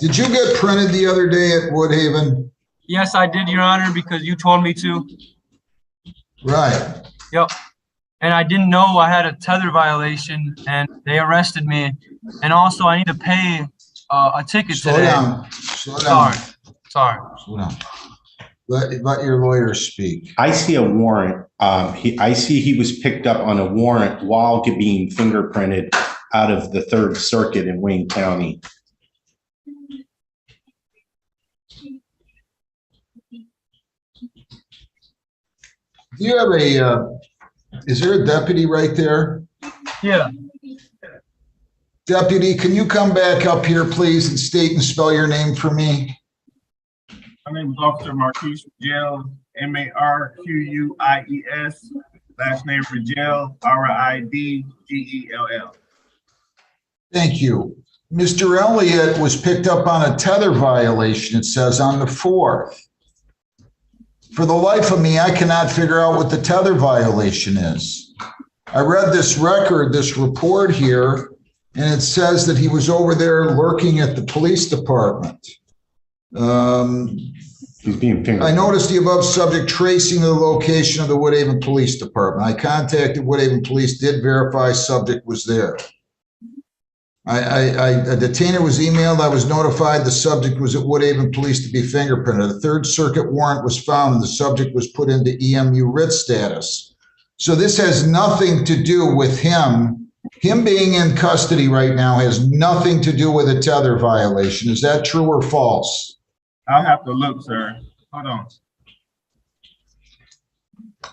Did you get printed the other day at Woodhaven? Yes, I did, Your Honor, because you told me to. Right. Yep. And I didn't know I had a tether violation, and they arrested me. And also, I need to pay a ticket Slow today. down. Slow down. Sorry. Slow down. Let your lawyer speak. I see a warrant. I see he was picked up on a warrant while being fingerprinted out of the Third Circuit in Wayne County. Do you have a, is there a deputy right there? Yeah. Deputy, can you come back up here, please, and state and spell your name for me? My name is Officer Marquise Rigel, M-A-R-Q-U-I-E-S. Last name Rigel, R-I-D-G-E-L-L. Thank you. Mr. Elliott was picked up on a tether violation, it says, on the 4th. For the life of me, I cannot figure out what the tether violation is. I read this record, this report here, and it says that he was over there lurking at the police department. He's being fingerprinted. I noticed the above subject tracing the location of the Woodhaven Police Department. I contacted Woodhaven Police, did verify subject was there. A detainer was emailed. I was notified the subject was at Woodhaven Police to be fingerprinted. A Third Circuit warrant was found and the subject was put into EMU writ status. So this has nothing to do with him. Him being in custody right now has nothing to do with a tether violation. Is that true or false? I'll have to look, sir. Hold on.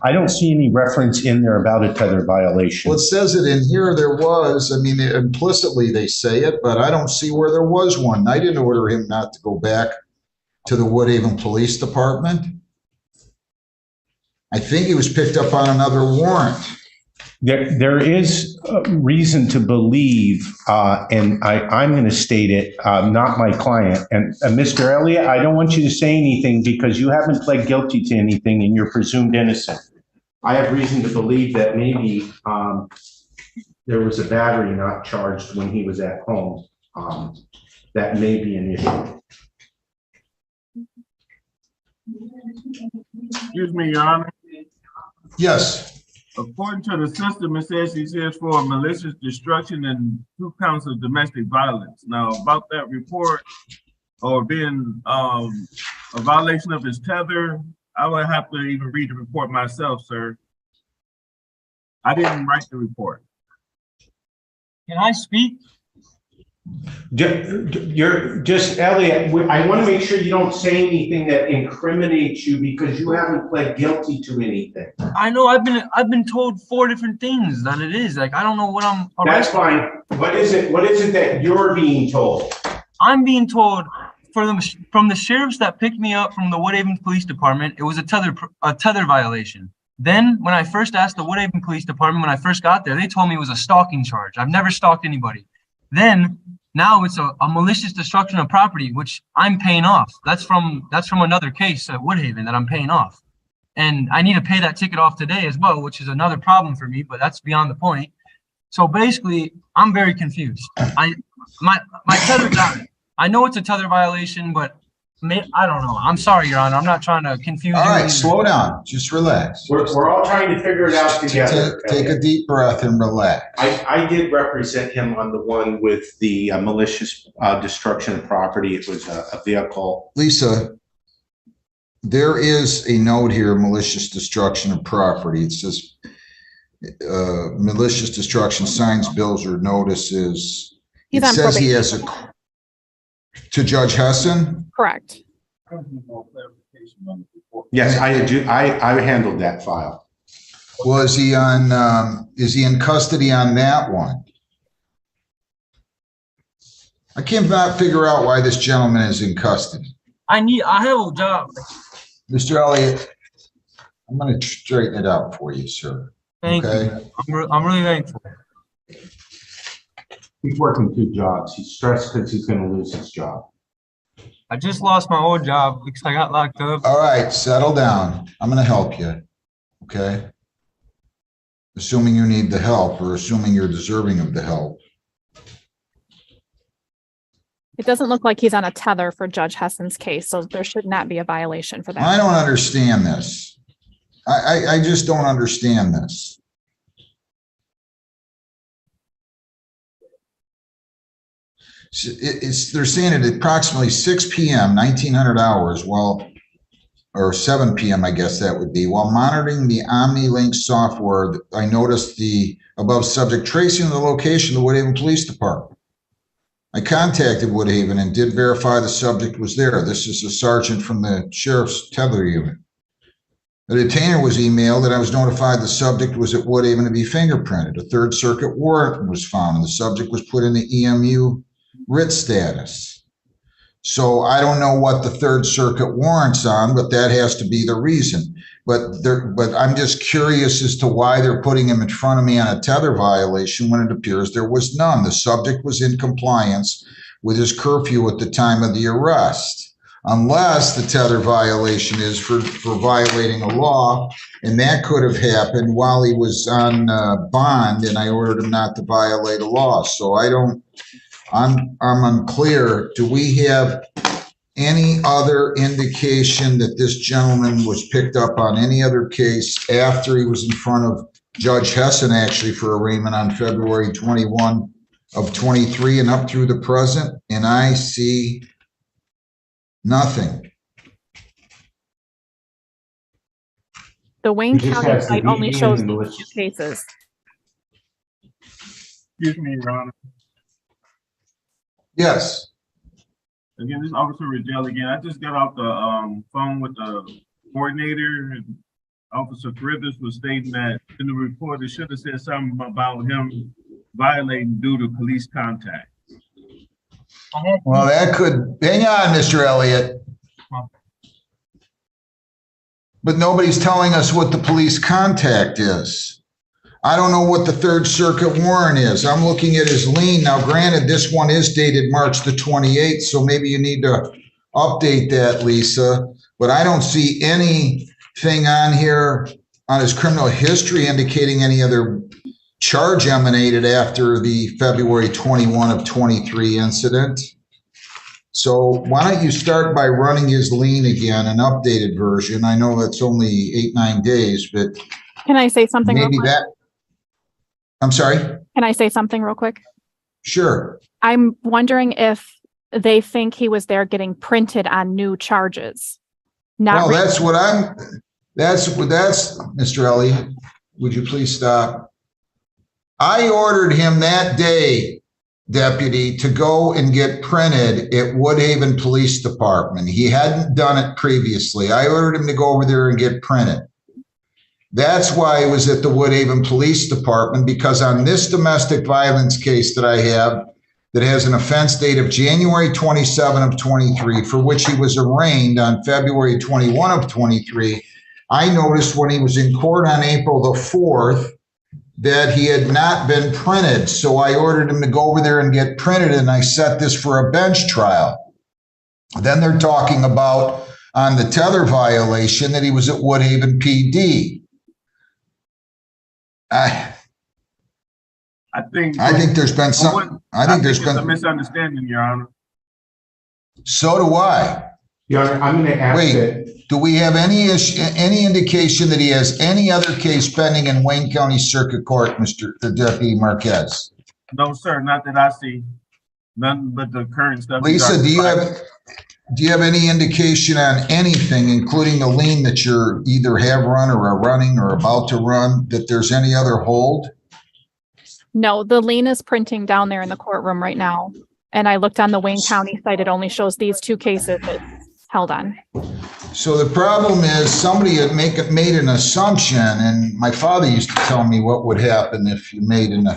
I don't see any reference in there about a tether violation. Well, it says it in here. There was. I mean, implicitly they say it, but I don't see where there was one. I didn't order him not to go back to the Woodhaven Police Department. I think he was picked up on another warrant. There is a reason to believe, and I'm going to state it, not my client. And Mr. Elliott, I don't want you to say anything because you haven't pled guilty to anything and you're presumed innocent. I have reason to believe that maybe there was a battery not charged when he was at home. That may be an issue. Excuse me, Your Honor. Yes. According to the system, it says he's here for malicious destruction and 2 counts of domestic violence. Now, about that report or being a violation of his tether, I would have to even read the report myself, sir. I didn't write the report. Can I speak? You're just, Elliot, I want to make sure you don't say anything that incriminates you because you haven't pled guilty to anything. I know I've been told 4 different things that it is. Like, I don't know what I'm That's fine. What is it that you're being told? I'm being told from the sheriffs that picked me up from the Woodhaven Police Department, it was a tether violation. Then when I first asked the Woodhaven Police Department, when I first got there, they told me it was a stalking charge. I've never stalked anybody. Then now it's a malicious destruction of property, which I'm paying off. That's from another case at Woodhaven that I'm paying off. And I need to pay that ticket off today as well, which is another problem for me, but that's beyond the point. So basically, I'm very confused. My tether got it. I know it's a tether violation, but I don't know. I'm sorry, Your Honor. I'm not trying to confuse you. All right, either. slow down. Just relax. We're all trying to figure it out together. Take a deep breath and relax. I did represent him on the one with the malicious destruction of property. It was a vehicle. Lisa, there is a note here, malicious destruction of property. It says malicious destruction, signs, bills, or notices. It says he has a, to Judge Hessen? Correct. Yes, I handled that file. Was he on, is he in custody on that one? I cannot figure out why this gentleman is in custody. I have a job. Mr. Elliott, I'm going to straighten it out for you, sir. Thank Okay? you. I'm really thankful. He's working 2 jobs. He's stressed because he's going to lose his job. I just lost my old job because I got locked up. All right, settle down. I'm going to help you. Okay? Assuming you need the help or assuming you're deserving of the help. It doesn't look like he's on a tether for Judge Hessen's case, so there should not be a violation for that. I don't understand this. I just don't understand this. They're saying at approximately 6 p.m., 1900 hours, or 7 p.m., I guess that would be, while monitoring the OmniLink software, I noticed the above subject tracing the location of the Woodhaven Police Department. I contacted Woodhaven and did verify the subject was there. This is a sergeant from the sheriff's tether unit. The detainer was emailed that I was notified the subject was at Woodhaven to be fingerprinted. A Third Circuit warrant was found and the subject was put in the EMU writ status. So I don't know what the Third Circuit warrant's on, but that has to be the reason. But I'm just curious as to why they're putting him in front of me on a tether violation when it appears there was none. The subject was in compliance with his curfew at the time of the arrest, unless the tether violation is for violating a law, and that could have happened while he was on bond, and I ordered him not to violate a law. So I'm unclear. Do we have any other indication that this gentleman was picked up on any other case after he was in front of Judge Hessen, actually, for arraignment on February 21 of 23 and up through the present? And I see nothing. The Wayne He just County has the site only DD shows and the these list. 2 cases. Excuse me, Your Honor. Yes. Again, this is Officer Rigel again. I just got off the phone with the coordinator, and Officer Carruthers was stating that in the report, it should have said something about him violating due to police contact. Well, that could, hang on, Mr. Elliott. But nobody's telling us what the police contact is. I don't know what the Third Circuit warrant is. I'm looking at his lien. Now, granted, this one is dated March the 28th, so maybe you need to update that, Lisa. But I don't see anything on here on his criminal history indicating any other charge emanated after the February 21 of 23 incident. So why don't you start by running his lien again, an updated version? I know that's only 8-9 days, but Can I say something real maybe quick? that. I'm sorry? Can I say something real quick? Sure. I'm wondering if they think he was there getting printed on new charges. Well, Not that's Mr. Elliott, would you please stop? I ordered him that day, Deputy, to go and get printed at Woodhaven Police Department. He hadn't done it previously. I ordered him to go over there and get printed. That's why he was at the Woodhaven Police Department, because on this domestic violence case that I have that has an offense date of January 27 of 23, for which he was arraigned on February 21 of 23, I noticed when he was in court on April the 4th that he had not been printed. So I ordered him to go over there and get printed, and I set this for a bench trial. Then they're talking about on the tether violation that he was at Woodhaven PD. I think there's been some. I think there's been a misunderstanding, Your Honor. So do I. Your Honor, I'm going to ask that. Do we have any indication that he has any other case pending in Wayne County Circuit Court, the Deputy Marquez? No, sir, not that I see. None but the current stuff. Lisa, do you have any indication on anything, including the lien that you're either have run or are running or about to run, that there's any other hold? No, the lien is printing down there in the courtroom right now. And I looked on the Wayne County site. It only shows these 2 cases it's held on. So the problem is somebody had made an assumption, and my father used to tell me what would happen if you made an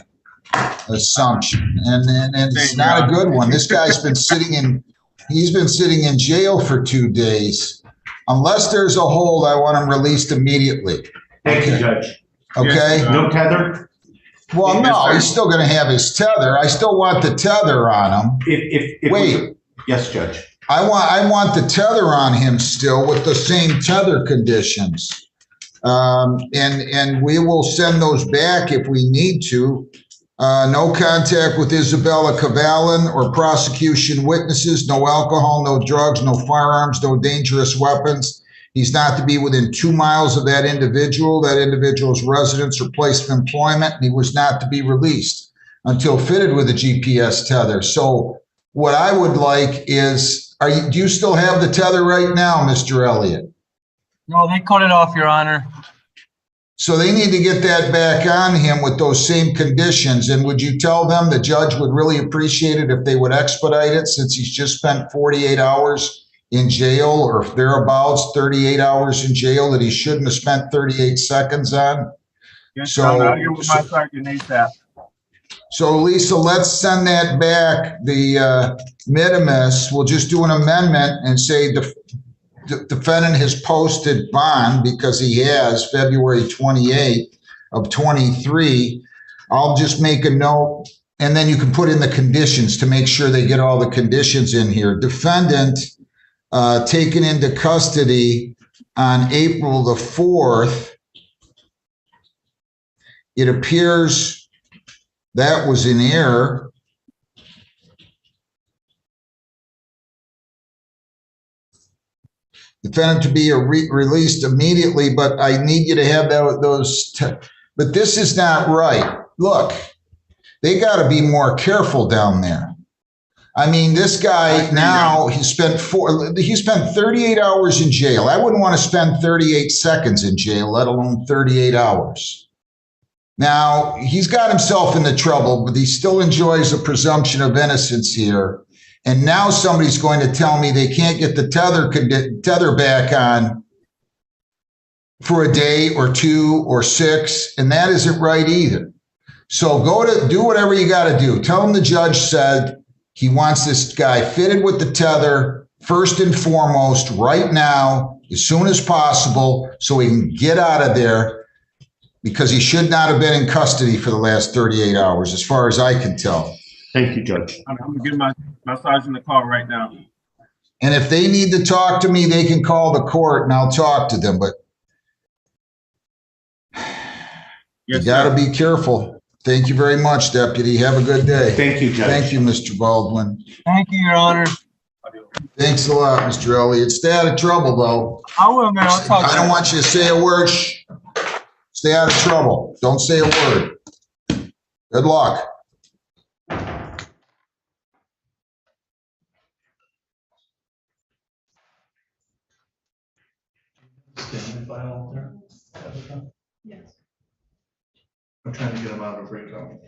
assumption, and it's not a good one. This guy's been he's been sitting in jail for 2 days. Unless there's a hold, I want him released immediately. Thank you, Judge. Okay? Yes, No tether? Well, no, he's still going to have his tether. I still want the tether on him. Wait. Yes, Judge. I want the tether on him still with the same tether conditions. And we will send those back if we need to. No contact with Isabella Cavalin or prosecution witnesses, no alcohol, no drugs, no firearms, no dangerous weapons. He's not to be within 2 miles of that individual's residence or place of employment, and he was not to be released until fitted with a GPS tether. So what I would like is, do you still have the tether right now, Mr. Elliott? No, they cut it off, Your Honor. So they need to get that back on him with those same conditions. And would you tell them the judge would really appreciate it if they would expedite it, since he's just spent 48 hours in jail, or if thereabouts 38 hours in jail that he shouldn't have spent 38 seconds on? Yes, So- Your Honor, I'll get with my sergeant ASAP. So Lisa, let's send that back. The minimus, we'll just do an amendment and say the defendant has posted bond, because he has, February 28th of 23. I'll just make a note, and then you can put in the conditions to make sure they get all the conditions in here. Defendant taken into custody on April the 4th. It appears that was in error. Defendant to be released immediately, but I need you to have those. But this is not right. Look, they got to be more careful down there. I mean, this guy now, he spent 38 hours in jail. I wouldn't want to spend 38 seconds in jail, let alone 38 hours. Now, he's got himself into trouble, but he still enjoys a presumption of innocence here. And now somebody's going to tell me they can't get the tether back on for a day or 2 or 6, and that isn't right either. So do whatever you got to do. Tell him the judge said he wants this guy fitted with the tether first and foremost right now, as soon as possible, so he can get out of there, because he should not have been in custody for the last 38 hours, as far as I can tell. Thank you, Judge. I'm gonna give my sergeant a call right now. And if they need to talk to me, they can call the court and I'll talk to them. But you Yes, got to sir. be careful. Thank you very much, Deputy. Have a good day. Thank you, Judge. Thank you, Mr. Baldwin. Thank you, Your Honor. Thanks a lot, Mr. Elliott. Stay out of trouble, though. I will, man. I'll talk to I don't you. want you to say a word. Stay out of trouble. Don't say a word. Good luck. Yes. I'm trying to get him out of breakout.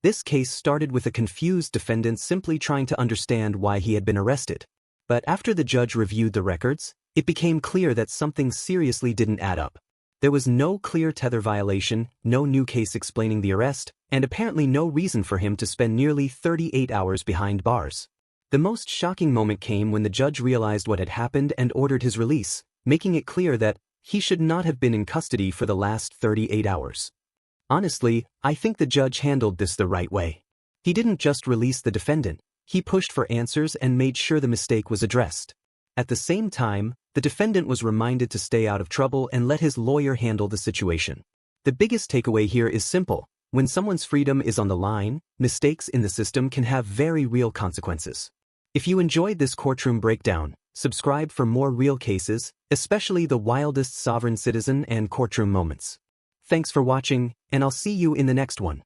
This case started with a confused defendant simply trying to understand why he had been arrested. But after the judge reviewed the records, it became clear that something seriously didn't add up. There was no clear tether violation, no new case explaining the arrest, and apparently no reason for him to spend nearly 38 hours behind bars. The most shocking moment came when the judge realized what had happened and ordered his release, making it clear that he should not have been in custody for the last 38 hours. Honestly, I think the judge handled this the right way. He didn't just release the defendant, he pushed for answers and made sure the mistake was addressed. At the same time, the defendant was reminded to stay out of trouble and let his lawyer handle the situation. The biggest takeaway here is simple. When someone's freedom is on the line, mistakes in the system can have very real consequences. If you enjoyed this courtroom breakdown, subscribe for more real cases, especially the wildest sovereign citizen and courtroom moments. Thanks for watching, and I'll see you in the next one.